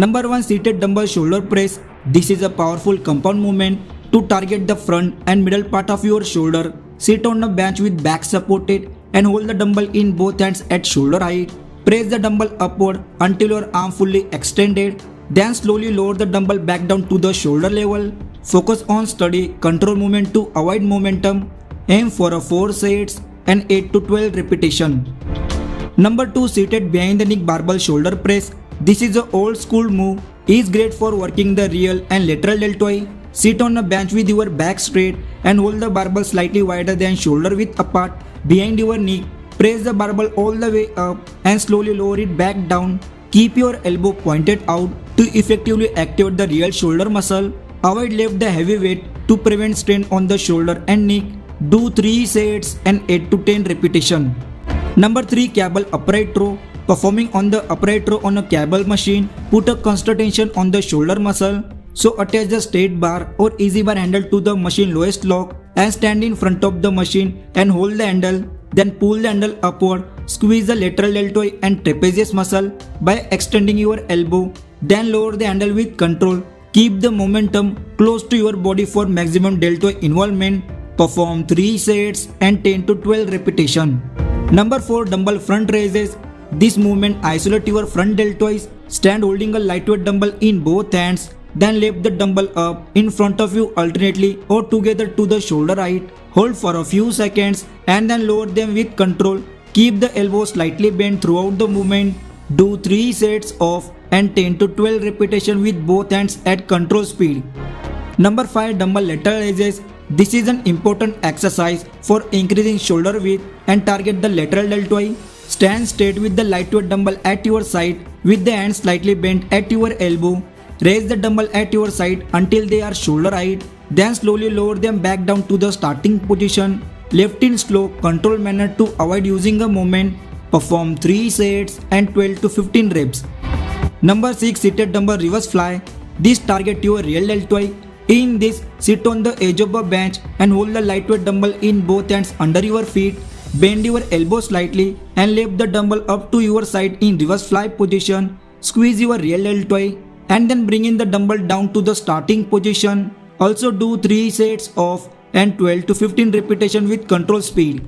Number 1, seated dumbbell shoulder press. This is a powerful compound movement to target the front and middle part of your shoulder. Sit on a bench with back supported and hold the dumbbell in both hands at shoulder height. Press the dumbbell upward until your arm fully extended. Then slowly lower the dumbbell back down to the shoulder level. Focus on steady, control movement to avoid momentum. Aim for a 4 sets and 8 to 12 repetition. Number 2, seated behind the knee barbell shoulder press. This is an old school move. Is great for working the real and lateral deltoid. Sit on a bench with your back straight and hold the barbell slightly wider than shoulder width apart behind your knee. Press the barbell all the way up and slowly lower it back down. Keep your elbow pointed out to effectively activate the real shoulder muscle. Avoid lift the heavy weight to prevent strain on the shoulder and neck. Do 3 sets and 8 to 10 repetition. Number 3, cable upright row. Performing on the upright row on a cable machine, put a constant tension on the shoulder muscle. So attach the straight bar or easy bar handle to the machine lowest lock and stand in front of the machine and hold the handle. Then pull the handle upward. Squeeze the lateral deltoid and trapezius muscle by extending your elbow. Then lower the handle with control. Keep the momentum close to your body for maximum deltoid involvement. Perform 3 sets and 10 to 12 repetition. Number 4, dumbbell front raises. This movement isolate your front deltoids. Stand holding a lightweight dumbbell in both hands. Then lift the dumbbell up in front of you alternately or together to the shoulder height. Hold for a few seconds and then lower them with control. Keep the elbow slightly bent throughout the movement. Do 3 sets of and 10 to 12 repetition with both hands at control speed. Number 5, dumbbell lateral raises. This is an important exercise for increasing shoulder width and target the lateral deltoid. Stand straight with the lightweight dumbbell at your side with the hands slightly bent at your elbow. Raise the dumbbell at your side until they are shoulder height. Then slowly lower them back down to the starting position. Lift in slow, controlled manner to avoid using a moment. Perform 3 sets and 12 to 15 reps. Number 6, seated dumbbell reverse fly. This target your real deltoid. In this, sit on the edge of a bench and hold the lightweight dumbbell in both hands under your feet. Bend your elbow slightly and lift the dumbbell up to your side in reverse fly position. Squeeze your real deltoid and then bring in the dumbbell down to the starting position. Also do 3 sets of and 12 to 15 repetition with control speed.